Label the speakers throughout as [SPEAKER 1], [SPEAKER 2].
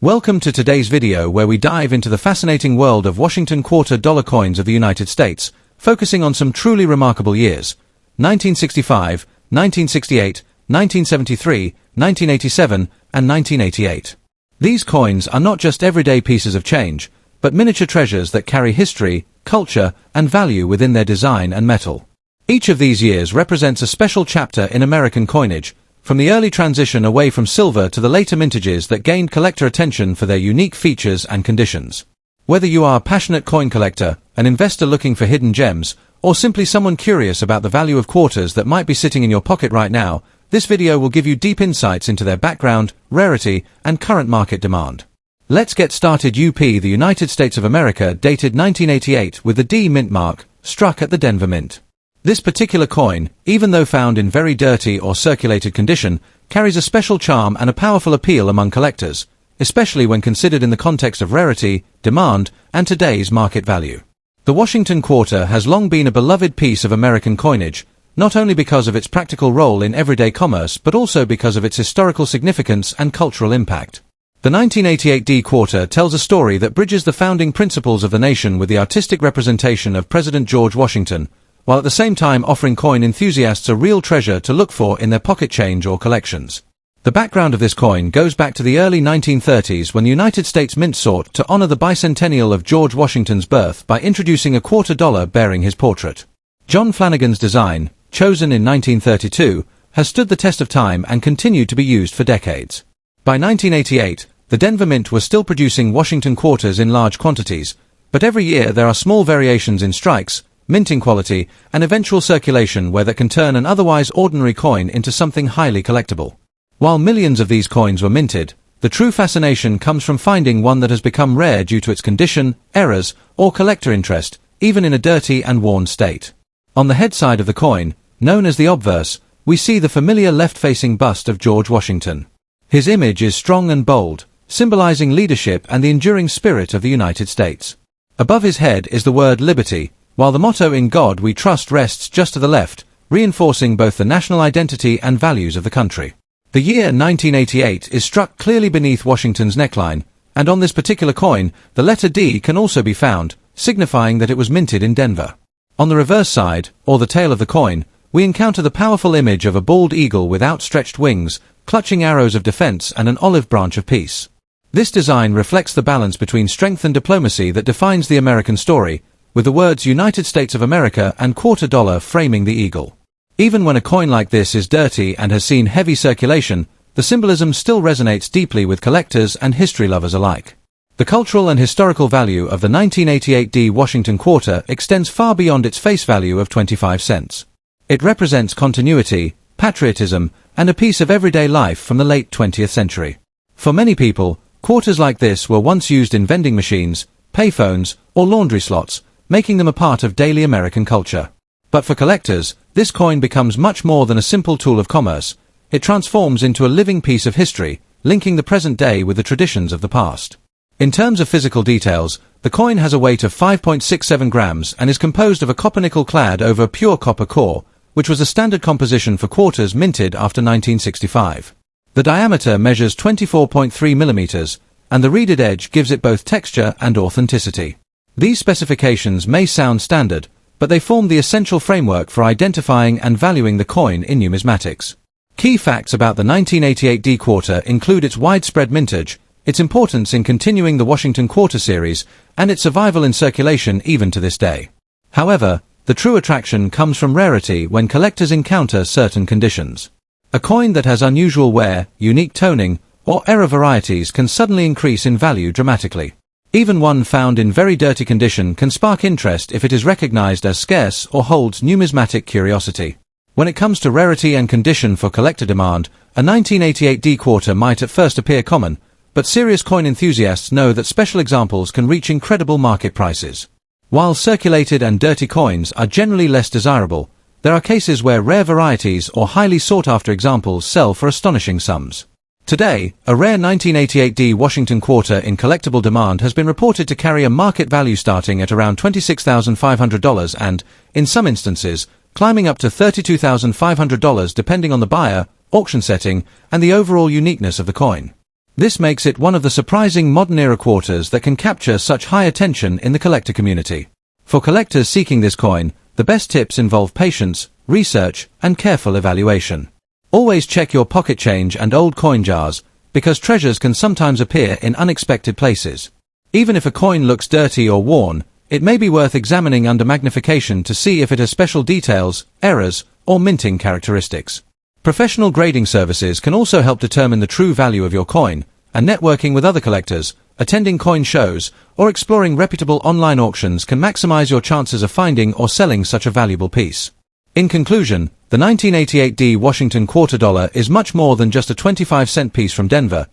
[SPEAKER 1] Welcome to today's video where we dive into the fascinating world of Washington quarter dollar coins of the United States, focusing on some truly remarkable years: 1965, 1968, 1973, 1987, and 1988. These coins are not just everyday pieces of change, but miniature treasures that carry history, culture, and value within their design and metal. Each of these years represents a special chapter in American coinage, from the early transition away from silver to the later mintages that gained collector attention for their unique features and conditions. Whether you are a passionate coin collector, an investor looking for hidden gems, or simply someone curious about the value of quarters that might be sitting in your pocket right now, this video will give you deep insights into their background, rarity, and current market demand. Let's get started. The United States of America, dated 1988, with the D Mint mark, struck at the Denver Mint. This particular coin, even though found in very dirty or circulated condition, carries a special charm and a powerful appeal among collectors, especially when considered in the context of rarity, demand, and today's market value. The Washington quarter has long been a beloved piece of American coinage, not only because of its practical role in everyday commerce but also because of its historical significance and cultural impact. The 1988 D quarter tells a story that bridges the founding principles of the nation with the artistic representation of President George Washington, while at the same time offering coin enthusiasts a real treasure to look for in their pocket change or collections. The background of this coin goes back to the early 1930s when the United States Mint sought to honor the bicentennial of George Washington's birth by introducing a quarter dollar bearing his portrait. John Flanagan's design, chosen in 1932, has stood the test of time and continued to be used for decades. By 1988, the Denver Mint was still producing Washington quarters in large quantities, but every year there are small variations in strikes, minting quality, and eventual circulation that can turn an otherwise ordinary coin into something highly collectible. While millions of these coins were minted, the true fascination comes from finding one that has become rare due to its condition, errors, or collector interest, even in a dirty and worn state. On the head side of the coin, known as the obverse, we see the familiar left-facing bust of George Washington. His image is strong and bold, symbolizing leadership and the enduring spirit of the United States. Above his head is the word liberty, while the motto "In God We Trust" rests just to the left, reinforcing both the national identity and values of the country. The year 1988 is struck clearly beneath Washington's neckline, and on this particular coin, the letter D can also be found, signifying that it was minted in Denver. On the reverse side, or the tail of the coin, we encounter the powerful image of a bald eagle with outstretched wings, clutching arrows of defense and an olive branch of peace. This design reflects the balance between strength and diplomacy that defines the American story, with the words United States of America and quarter dollar framing the eagle. Even when a coin like this is dirty and has seen heavy circulation, the symbolism still resonates deeply with collectors and history lovers alike. The cultural and historical value of the 1988 D Washington quarter extends far beyond its face value of 25 cents. It represents continuity, patriotism, and a piece of everyday life from the late 20th century. For many people, quarters like this were once used in vending machines, payphones, or laundry slots, making them a part of daily American culture. But for collectors, this coin becomes much more than a simple tool of commerce. It transforms into a living piece of history, linking the present day with the traditions of the past. In terms of physical details, the coin has a weight of 5.67 grams and is composed of a copper nickel clad over a pure copper core, which was a standard composition for quarters minted after 1965. The diameter measures 24.3 millimeters, and the reeded edge gives it both texture and authenticity. These specifications may sound standard, but they form the essential framework for identifying and valuing the coin in numismatics. Key facts about the 1988 D quarter include its widespread mintage, its importance in continuing the Washington quarter series, and its survival in circulation even to this day. However, the true attraction comes from rarity when collectors encounter certain conditions. A coin that has unusual wear, unique toning, or error varieties can suddenly increase in value dramatically. Even one found in very dirty condition can spark interest if it is recognized as scarce or holds numismatic curiosity. When it comes to rarity and condition for collector demand, a 1988 D quarter might at first appear common, but serious coin enthusiasts know that special examples can reach incredible market prices. While circulated and dirty coins are generally less desirable, there are cases where rare varieties or highly sought-after examples sell for astonishing sums. Today, a rare 1988 D Washington quarter in collectible demand has been reported to carry a market value starting at around $26,500 and, in some instances, climbing up to $32,500 depending on the buyer, auction setting, and the overall uniqueness of the coin. This makes it one of the surprising modern-era quarters that can capture such high attention in the collector community. For collectors seeking this coin, the best tips involve patience, research, and careful evaluation. Always check your pocket change and old coin jars, because treasures can sometimes appear in unexpected places. Even if a coin looks dirty or worn, it may be worth examining under magnification to see if it has special details, errors, or minting characteristics. Professional grading services can also help determine the true value of your coin, and networking with other collectors, attending coin shows, or exploring reputable online auctions can maximize your chances of finding or selling such a valuable piece. In conclusion, the 1988D Washington quarter dollar is much more than just a 25-cent piece from Denver.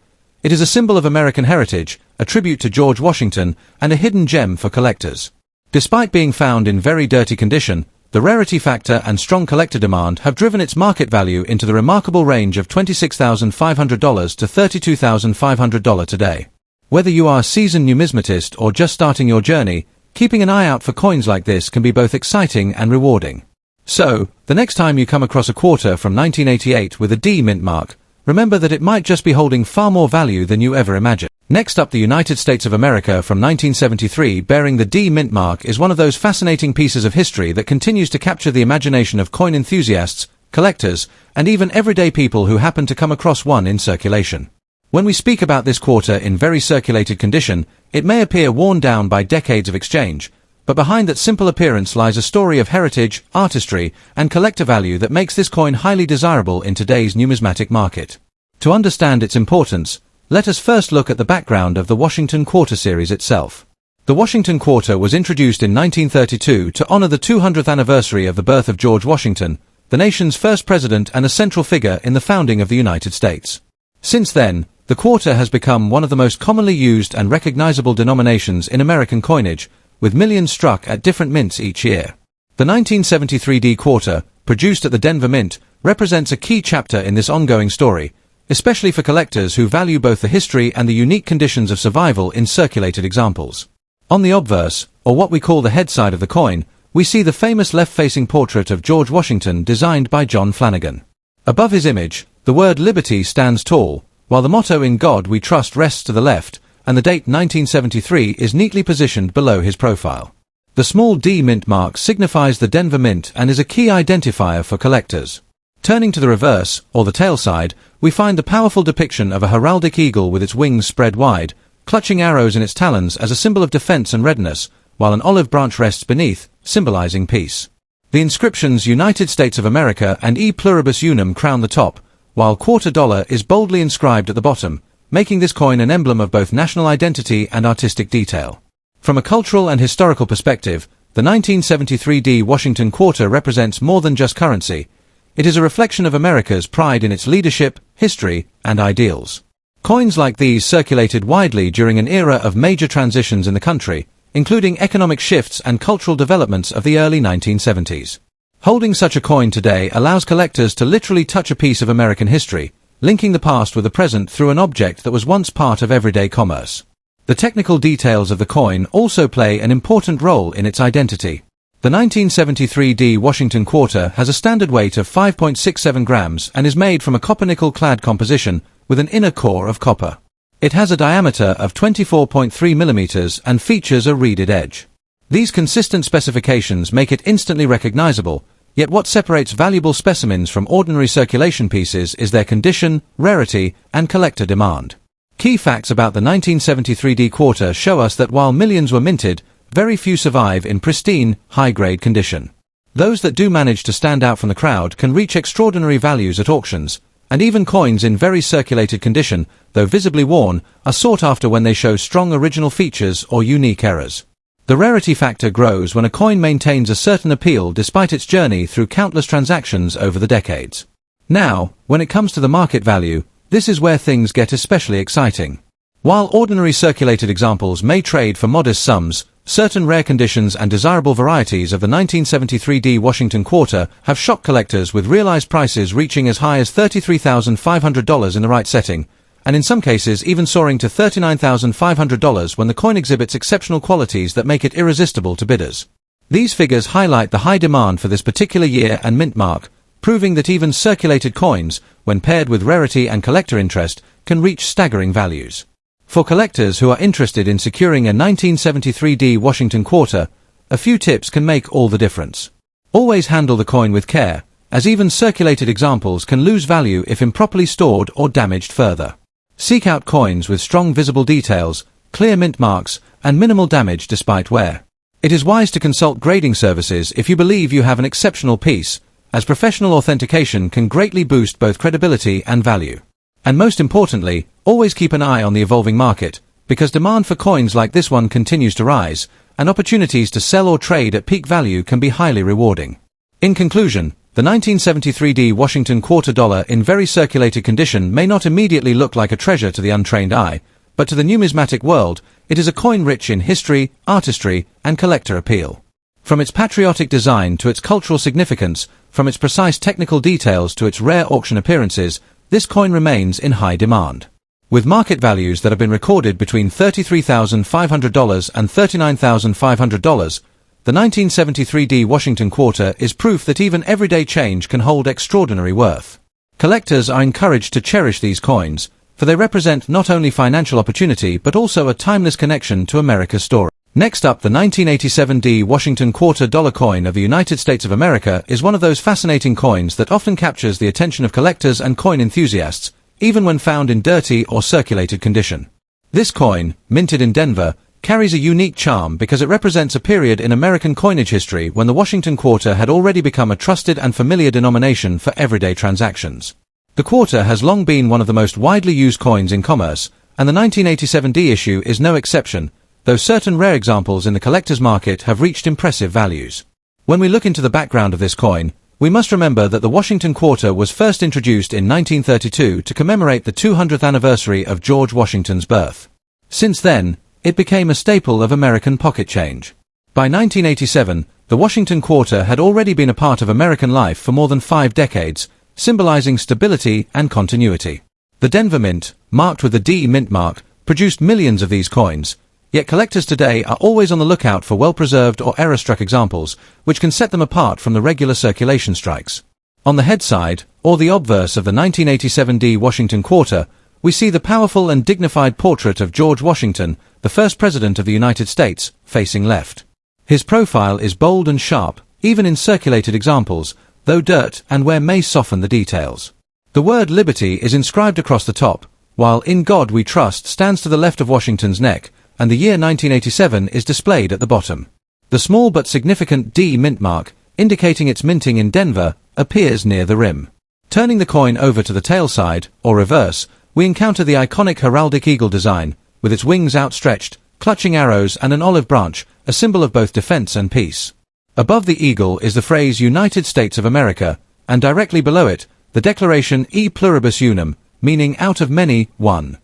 [SPEAKER 1] It is a symbol of American heritage, a tribute to George Washington, and a hidden gem for collectors. Despite being found in very dirty condition, the rarity factor and strong collector demand have driven its market value into the remarkable range of $26,500 to $32,500 today. Whether you are a seasoned numismatist or just starting your journey, keeping an eye out for coins like this can be both exciting and rewarding. So, the next time you come across a quarter from 1988 with a D mint mark, remember that it might just be holding far more value than you ever imagined. Next up, the United States of America from 1973 bearing the D mint mark is one of those fascinating pieces of history that continues to capture the imagination of coin enthusiasts, collectors, and even everyday people who happen to come across one in circulation. When we speak about this quarter in very circulated condition, it may appear worn down by decades of exchange, but behind that simple appearance lies a story of heritage, artistry, and collector value that makes this coin highly desirable in today's numismatic market. To understand its importance, let us first look at the background of the Washington Quarter series itself. The Washington Quarter was introduced in 1932 to honor the 200th anniversary of the birth of George Washington, the nation's first president and a central figure in the founding of the United States. Since then, the quarter has become one of the most commonly used and recognizable denominations in American coinage, with millions struck at different mints each year. The 1973D quarter, produced at the Denver Mint, represents a key chapter in this ongoing story, especially for collectors who value both the history and the unique conditions of survival in circulated examples. On the obverse, or what we call the head side of the coin, we see the famous left-facing portrait of George Washington designed by John Flanagan. Above his image, the word Liberty stands tall, while the motto "In God We Trust" rests to the left, and the date 1973 is neatly positioned below his profile. The small D mint mark signifies the Denver Mint and is a key identifier for collectors. Turning to the reverse, or the tail side, we find the powerful depiction of a heraldic eagle with its wings spread wide, clutching arrows in its talons as a symbol of defense and readiness, while an olive branch rests beneath, symbolizing peace. The inscriptions United States of America and E Pluribus Unum crown the top, while quarter dollar is boldly inscribed at the bottom, making this coin an emblem of both national identity and artistic detail. From a cultural and historical perspective, the 1973D Washington Quarter represents more than just currency. It is a reflection of America's pride in its leadership, history, and ideals. Coins like these circulated widely during an era of major transitions in the country, including economic shifts and cultural developments of the early 1970s. Holding such a coin today allows collectors to literally touch a piece of American history, linking the past with the present through an object that was once part of everyday commerce. The technical details of the coin also play an important role in its identity. The 1973D Washington Quarter has a standard weight of 5.67 grams and is made from a copper-nickel clad composition with an inner core of copper. It has a diameter of 24.3 millimeters and features a reeded edge. These consistent specifications make it instantly recognizable, yet what separates valuable specimens from ordinary circulation pieces is their condition, rarity, and collector demand. Key facts about the 1973D Quarter show us that while millions were minted, very few survive in pristine, high-grade condition. Those that do manage to stand out from the crowd can reach extraordinary values at auctions, and even coins in very circulated condition, though visibly worn, are sought after when they show strong original features or unique errors. The rarity factor grows when a coin maintains a certain appeal despite its journey through countless transactions over the decades. Now, when it comes to the market value, this is where things get especially exciting. While ordinary circulated examples may trade for modest sums, certain rare conditions and desirable varieties of the 1973D Washington Quarter have shocked collectors with realized prices reaching as high as $33,500 in the right setting, and in some cases even soaring to $39,500 when the coin exhibits exceptional qualities that make it irresistible to bidders. These figures highlight the high demand for this particular year and mint mark, proving that even circulated coins, when paired with rarity and collector interest, can reach staggering values. For collectors who are interested in securing a 1973D Washington quarter, a few tips can make all the difference. Always handle the coin with care, as even circulated examples can lose value if improperly stored or damaged further. Seek out coins with strong visible details, clear mint marks, and minimal damage despite wear. It is wise to consult grading services if you believe you have an exceptional piece, as professional authentication can greatly boost both credibility and value. And most importantly, always keep an eye on the evolving market, because demand for coins like this one continues to rise, and opportunities to sell or trade at peak value can be highly rewarding. In conclusion, the 1973D Washington quarter dollar in very circulated condition may not immediately look like a treasure to the untrained eye, but to the numismatic world, it is a coin rich in history, artistry, and collector appeal. From its patriotic design to its cultural significance, from its precise technical details to its rare auction appearances, this coin remains in high demand. With market values that have been recorded between $33,500 and $39,500, the 1973D Washington quarter is proof that even everyday change can hold extraordinary worth. Collectors are encouraged to cherish these coins, for they represent not only financial opportunity but also a timeless connection to America's story. Next up, the 1987D Washington quarter dollar coin of the United States of America is one of those fascinating coins that often captures the attention of collectors and coin enthusiasts, even when found in dirty or circulated condition. This coin, minted in Denver, carries a unique charm because it represents a period in American coinage history when the Washington quarter had already become a trusted and familiar denomination for everyday transactions. The quarter has long been one of the most widely used coins in commerce, and the 1987D issue is no exception, though certain rare examples in the collector's market have reached impressive values. When we look into the background of this coin, we must remember that the Washington quarter was first introduced in 1932 to commemorate the 200th anniversary of George Washington's birth. Since then, it became a staple of American pocket change. By 1987, the Washington quarter had already been a part of American life for more than 5 decades, symbolizing stability and continuity. The Denver Mint, marked with the D mint mark, produced millions of these coins, yet collectors today are always on the lookout for well-preserved or error-struck examples, which can set them apart from the regular circulation strikes. On the head side, or the obverse of the 1987D Washington quarter, we see the powerful and dignified portrait of George Washington, the first president of the United States, facing left. His profile is bold and sharp, even in circulated examples, though dirt and wear may soften the details. The word liberty is inscribed across the top, while "In God We Trust" stands to the left of Washington's neck, and the year 1987 is displayed at the bottom. The small but significant D mint mark, indicating its minting in Denver, appears near the rim. Turning the coin over to the tail side, or reverse, we encounter the iconic heraldic eagle design, with its wings outstretched, clutching arrows and an olive branch, a symbol of both defense and peace. Above the eagle is the phrase United States of America, and directly below it, the declaration E pluribus unum, meaning out of many, one.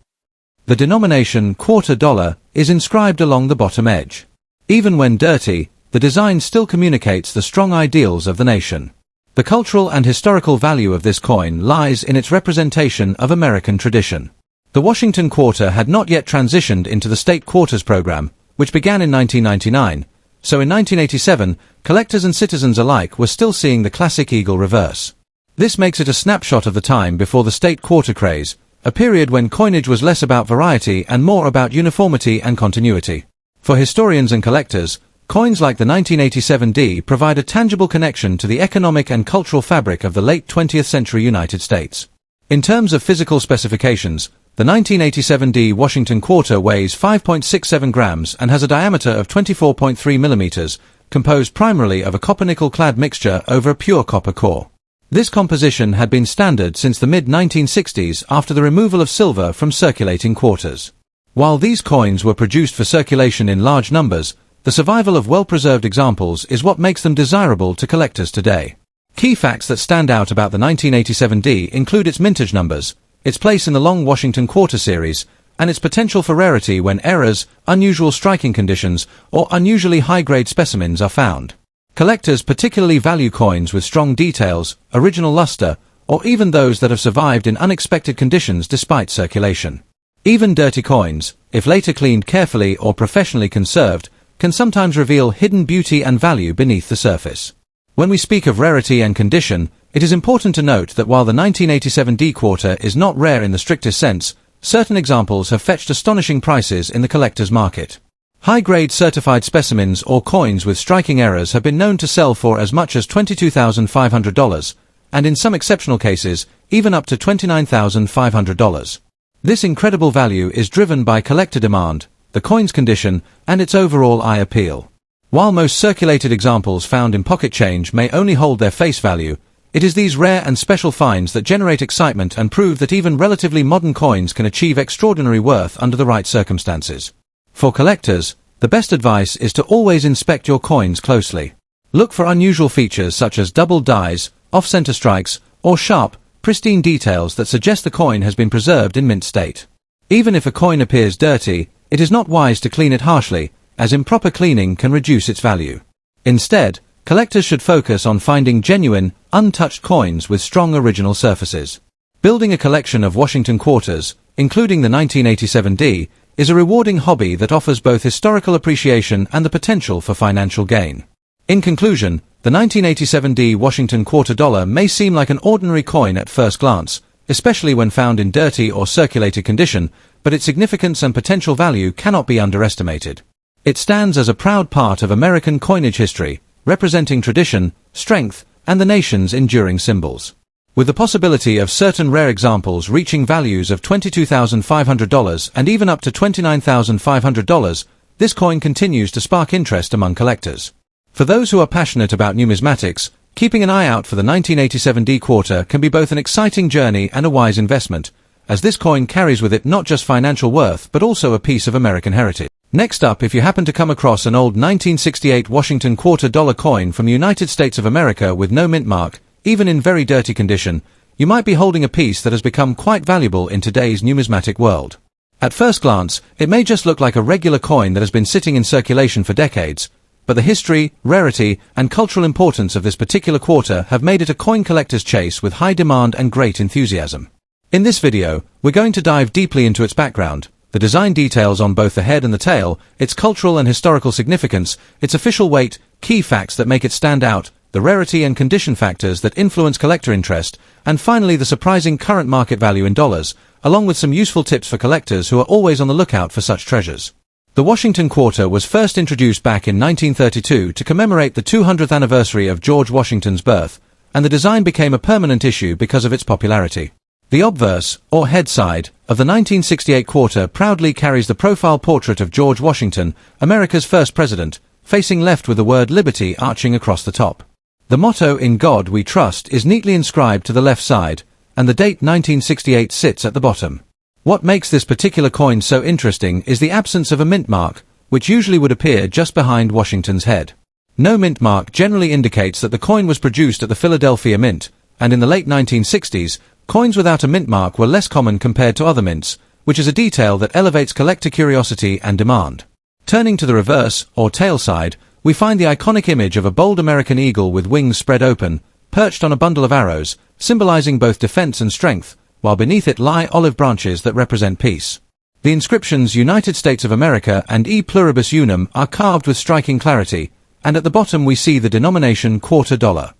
[SPEAKER 1] The denomination quarter dollar is inscribed along the bottom edge. Even when dirty, the design still communicates the strong ideals of the nation. The cultural and historical value of this coin lies in its representation of American tradition. The Washington quarter had not yet transitioned into the state quarters program, which began in 1999, so in 1987, collectors and citizens alike were still seeing the classic eagle reverse. This makes it a snapshot of the time before the state quarter craze, a period when coinage was less about variety and more about uniformity and continuity. For historians and collectors, coins like the 1987D provide a tangible connection to the economic and cultural fabric of the late 20th century United States. In terms of physical specifications, the 1987D Washington quarter weighs 5.67 grams and has a diameter of 24.3 millimeters, composed primarily of a copper-nickel-clad mixture over a pure copper core. This composition had been standard since the mid-1960s after the removal of silver from circulating quarters. While these coins were produced for circulation in large numbers, the survival of well-preserved examples is what makes them desirable to collectors today. Key facts that stand out about the 1987D include its mintage numbers, its place in the long Washington quarter series, and its potential for rarity when errors, unusual striking conditions, or unusually high-grade specimens are found. Collectors particularly value coins with strong details, original luster, or even those that have survived in unexpected conditions despite circulation. Even dirty coins, if later cleaned carefully or professionally conserved, can sometimes reveal hidden beauty and value beneath the surface. When we speak of rarity and condition, it is important to note that while the 1987 D quarter is not rare in the strictest sense, certain examples have fetched astonishing prices in the collector's market. High-grade certified specimens or coins with striking errors have been known to sell for as much as $22,500, and in some exceptional cases, even up to $29,500. This incredible value is driven by collector demand, the coin's condition, and its overall eye appeal. While most circulated examples found in pocket change may only hold their face value, it is these rare and special finds that generate excitement and prove that even relatively modern coins can achieve extraordinary worth under the right circumstances. For collectors, the best advice is to always inspect your coins closely. Look for unusual features such as double dies, off-center strikes, or sharp, pristine details that suggest the coin has been preserved in mint state. Even if a coin appears dirty, it is not wise to clean it harshly, as improper cleaning can reduce its value. Instead, collectors should focus on finding genuine, untouched coins with strong original surfaces. Building a collection of Washington quarters, including the 1987 D, is a rewarding hobby that offers both historical appreciation and the potential for financial gain. In conclusion, the 1987 D Washington quarter dollar may seem like an ordinary coin at first glance, especially when found in dirty or circulated condition, but its significance and potential value cannot be underestimated. It stands as a proud part of American coinage history, representing tradition, strength, and the nation's enduring symbols. With the possibility of certain rare examples reaching values of $22,500 and even up to $29,500, this coin continues to spark interest among collectors. For those who are passionate about numismatics, keeping an eye out for the 1987 D quarter can be both an exciting journey and a wise investment, as this coin carries with it not just financial worth but also a piece of American heritage. Next up, if you happen to come across an old 1968 Washington quarter dollar coin from the United States of America with no mint mark, even in very dirty condition, you might be holding a piece that has become quite valuable in today's numismatic world. At first glance, it may just look like a regular coin that has been sitting in circulation for decades, but the history, rarity, and cultural importance of this particular quarter have made it a coin collector's chase with high demand and great enthusiasm. In this video, we're going to dive deeply into its background, the design details on both the head and the tail, its cultural and historical significance, its official weight, key facts that make it stand out, the rarity and condition factors that influence collector interest, and finally the surprising current market value in dollars, along with some useful tips for collectors who are always on the lookout for such treasures. The Washington quarter was first introduced back in 1932 to commemorate the 200th anniversary of George Washington's birth, and the design became a permanent issue because of its popularity. The obverse, or head side, of the 1968 quarter proudly carries the profile portrait of George Washington, America's first president, facing left with the word Liberty arching across the top. The motto "In God We Trust" is neatly inscribed to the left side, and the date 1968 sits at the bottom. What makes this particular coin so interesting is the absence of a mint mark, which usually would appear just behind Washington's head. No mint mark generally indicates that the coin was produced at the Philadelphia Mint, and in the late 1960s, coins without a mint mark were less common compared to other mints, which is a detail that elevates collector curiosity and demand. Turning to the reverse, or tail side, we find the iconic image of a bold American eagle with wings spread open, perched on a bundle of arrows, symbolizing both defense and strength, while beneath it lie olive branches that represent peace. The inscriptions United States of America and E Pluribus Unum are carved with striking clarity, and at the bottom we see the denomination quarter dollar.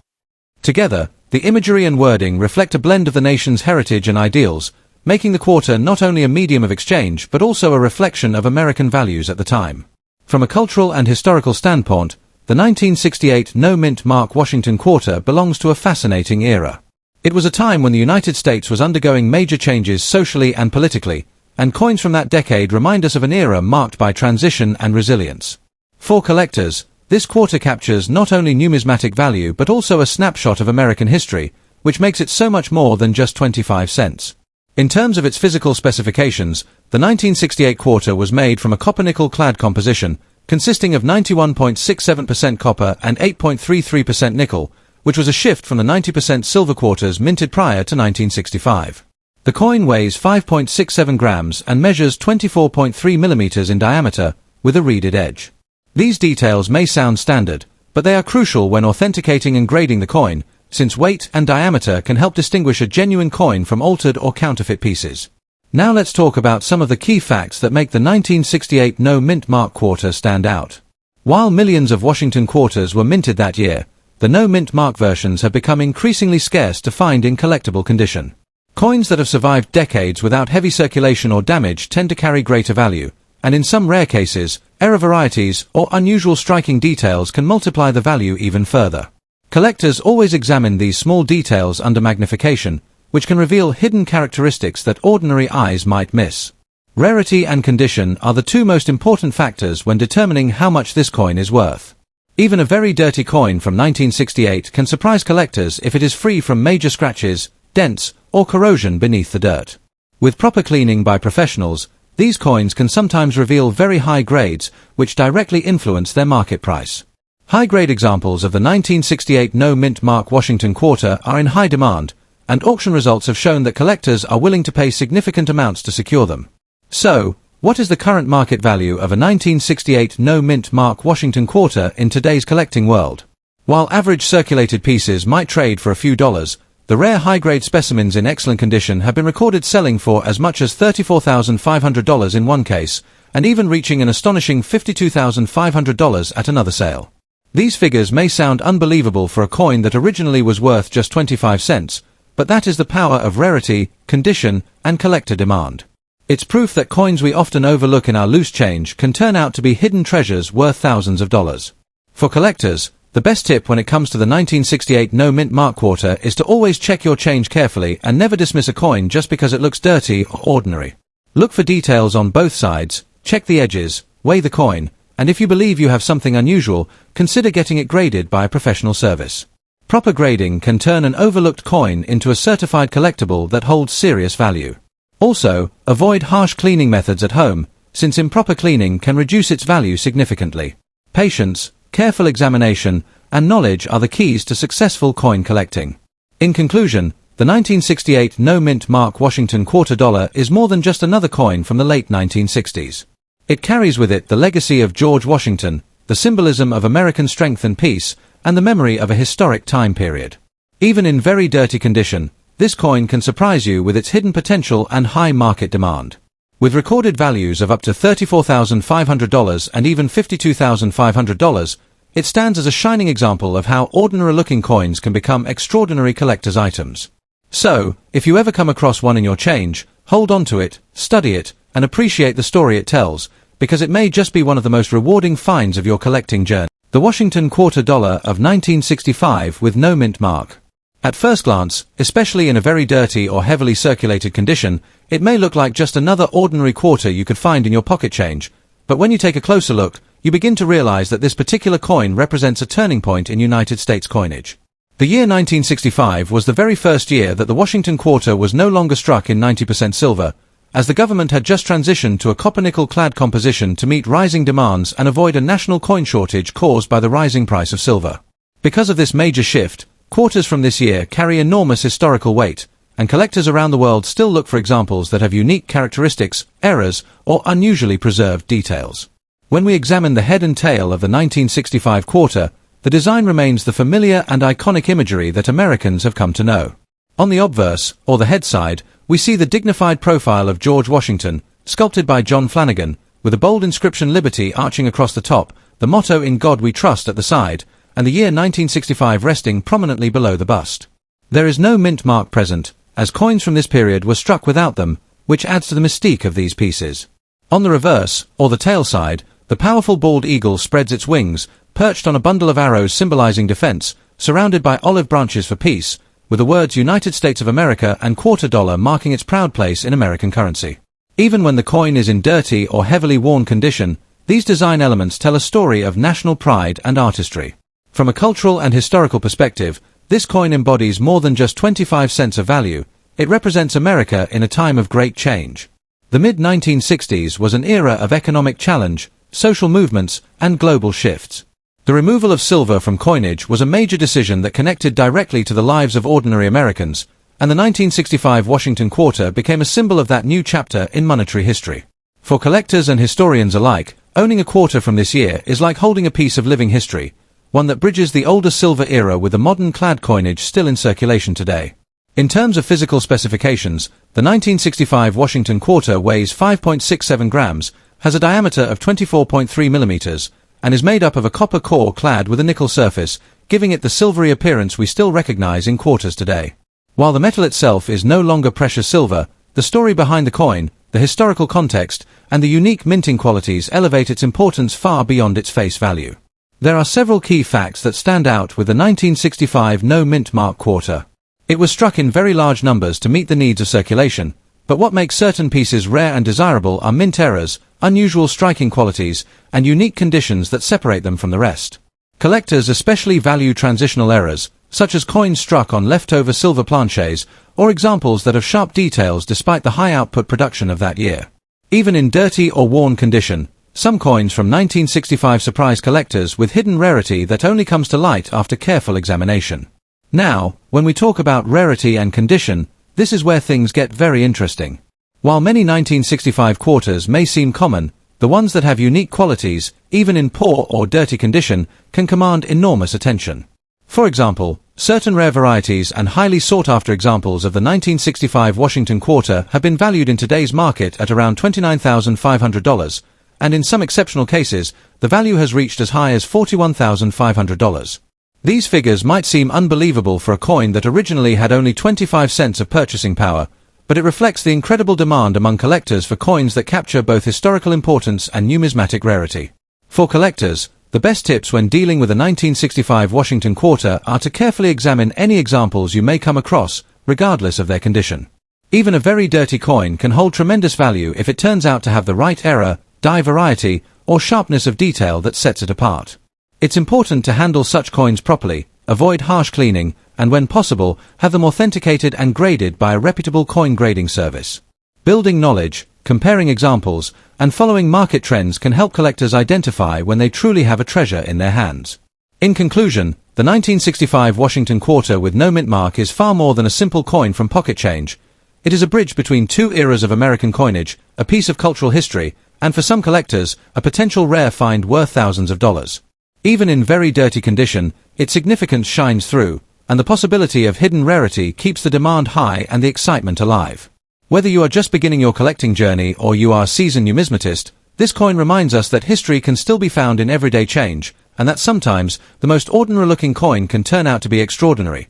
[SPEAKER 1] Together, the imagery and wording reflect a blend of the nation's heritage and ideals, making the quarter not only a medium of exchange but also a reflection of American values at the time. From a cultural and historical standpoint, the 1968 no-mint mark Washington quarter belongs to a fascinating era. It was a time when the United States was undergoing major changes socially and politically, and coins from that decade remind us of an era marked by transition and resilience. For collectors, this quarter captures not only numismatic value but also a snapshot of American history, which makes it so much more than just 25 cents. In terms of its physical specifications, the 1968 quarter was made from a copper-nickel clad composition, consisting of 91.67% copper and 8.33% nickel, which was a shift from the 90% silver quarters minted prior to 1965. The coin weighs 5.67 grams and measures 24.3 millimeters in diameter, with a reeded edge. These details may sound standard, but they are crucial when authenticating and grading the coin, since weight and diameter can help distinguish a genuine coin from altered or counterfeit pieces. Now let's talk about some of the key facts that make the 1968 no mint mark quarter stand out. While millions of Washington quarters were minted that year, the no-mint mark versions have become increasingly scarce to find in collectible condition. Coins that have survived decades without heavy circulation or damage tend to carry greater value, and in some rare cases, error varieties or unusual striking details can multiply the value even further. Collectors always examine these small details under magnification, which can reveal hidden characteristics that ordinary eyes might miss. Rarity and condition are the two most important factors when determining how much this coin is worth. Even a very dirty coin from 1968 can surprise collectors if it is free from major scratches, dents, or corrosion beneath the dirt. With proper cleaning by professionals, these coins can sometimes reveal very high grades, which directly influence their market price. High-grade examples of the 1968 no-mint mark Washington quarter are in high demand, and auction results have shown that collectors are willing to pay significant amounts to secure them. So, what is the current market value of a 1968 no-mint mark Washington quarter in today's collecting world? While average circulated pieces might trade for a few dollars, the rare high-grade specimens in excellent condition have been recorded selling for as much as $34,500 in one case, and even reaching an astonishing $52,500 at another sale. These figures may sound unbelievable for a coin that originally was worth just 25 cents, but that is the power of rarity, condition, and collector demand. It's proof that coins we often overlook in our loose change can turn out to be hidden treasures worth thousands of dollars. For collectors, the best tip when it comes to the 1968 no-mint mark quarter is to always check your change carefully and never dismiss a coin just because it looks dirty or ordinary. Look for details on both sides, check the edges, weigh the coin, and if you believe you have something unusual, consider getting it graded by a professional service. Proper grading can turn an overlooked coin into a certified collectible that holds serious value. Also, avoid harsh cleaning methods at home, since improper cleaning can reduce its value significantly. Patience, careful examination, and knowledge are the keys to successful coin collecting. In conclusion, the 1968 no-mint mark Washington quarter dollar is more than just another coin from the late 1960s. It carries with it the legacy of George Washington, the symbolism of American strength and peace, and the memory of a historic time period. Even in very dirty condition, this coin can surprise you with its hidden potential and high market demand. With recorded values of up to $34,500 and even $52,500, it stands as a shining example of how ordinary-looking coins can become extraordinary collector's items. So, if you ever come across one in your change, hold on to it, study it, and appreciate the story it tells, because it may just be one of the most rewarding finds of your collecting journey. The Washington quarter dollar of 1965 with no mint mark. At first glance, especially in a very dirty or heavily circulated condition, it may look like just another ordinary quarter you could find in your pocket change, but when you take a closer look, you begin to realize that this particular coin represents a turning point in United States coinage. The year 1965 was the very first year that the Washington quarter was no longer struck in 90% silver, as the government had just transitioned to a copper-nickel clad composition to meet rising demands and avoid a national coin shortage caused by the rising price of silver. Because of this major shift, quarters from this year carry enormous historical weight, and collectors around the world still look for examples that have unique characteristics, errors, or unusually preserved details. When we examine the head and tail of the 1965 quarter, the design remains the familiar and iconic imagery that Americans have come to know. On the obverse, or the head side, we see the dignified profile of George Washington, sculpted by John Flanagan, with a bold inscription Liberty arching across the top, the motto In God We Trust at the side, and the year 1965 resting prominently below the bust. There is no mint mark present, as coins from this period were struck without them, which adds to the mystique of these pieces. On the reverse, or the tail side, the powerful bald eagle spreads its wings, perched on a bundle of arrows symbolizing defense, surrounded by olive branches for peace, with the words United States of America and quarter dollar marking its proud place in American currency. Even when the coin is in dirty or heavily worn condition, these design elements tell a story of national pride and artistry. From a cultural and historical perspective, this coin embodies more than just 25 cents of value. It represents America in a time of great change. The mid-1960s was an era of economic challenge, social movements, and global shifts. The removal of silver from coinage was a major decision that connected directly to the lives of ordinary Americans, and the 1965 Washington quarter became a symbol of that new chapter in monetary history. For collectors and historians alike, owning a quarter from this year is like holding a piece of living history, one that bridges the older silver era with the modern clad coinage still in circulation today. In terms of physical specifications, the 1965 Washington quarter weighs 5.67 grams, has a diameter of 24.3 millimeters, and is made up of a copper core clad with a nickel surface, giving it the silvery appearance we still recognize in quarters today. While the metal itself is no longer precious silver, the story behind the coin, the historical context, and the unique minting qualities elevate its importance far beyond its face value. There are several key facts that stand out with the 1965 no mint mark quarter. It was struck in very large numbers to meet the needs of circulation, but what makes certain pieces rare and desirable are mint errors, unusual striking qualities, and unique conditions that separate them from the rest. Collectors especially value transitional errors, such as coins struck on leftover silver planchets, or examples that have sharp details despite the high output production of that year. Even in dirty or worn condition, some coins from 1965 surprise collectors with hidden rarity that only comes to light after careful examination. Now, when we talk about rarity and condition, this is where things get very interesting. While many 1965 quarters may seem common, the ones that have unique qualities, even in poor or dirty condition, can command enormous attention. For example, certain rare varieties and highly sought-after examples of the 1965 Washington quarter have been valued in today's market at around $29,500, and in some exceptional cases, the value has reached as high as $41,500. These figures might seem unbelievable for a coin that originally had only 25 cents of purchasing power, but it reflects the incredible demand among collectors for coins that capture both historical importance and numismatic rarity. For collectors, the best tips when dealing with a 1965 Washington quarter are to carefully examine any examples you may come across, regardless of their condition. Even a very dirty coin can hold tremendous value if it turns out to have the right error, die variety, or sharpness of detail that sets it apart. It's important to handle such coins properly, avoid harsh cleaning, and when possible, have them authenticated and graded by a reputable coin grading service. Building knowledge, comparing examples, and following market trends can help collectors identify when they truly have a treasure in their hands. In conclusion, the 1965 Washington quarter with no mint mark is far more than a simple coin from pocket change. It is a bridge between two eras of American coinage, a piece of cultural history, and for some collectors, a potential rare find worth thousands of dollars. Even in very dirty condition, its significance shines through, and the possibility of hidden rarity keeps the demand high and the excitement alive. Whether you are just beginning your collecting journey or you are a seasoned numismatist, this coin reminds us that history can still be found in everyday change, and that sometimes, the most ordinary-looking coin can turn out to be extraordinary.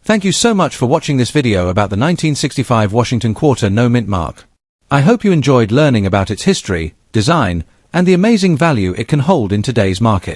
[SPEAKER 1] Thank you so much for watching this video about the 1965 Washington quarter no mint mark. I hope you enjoyed learning about its history, design, and the amazing value it can hold in today's market.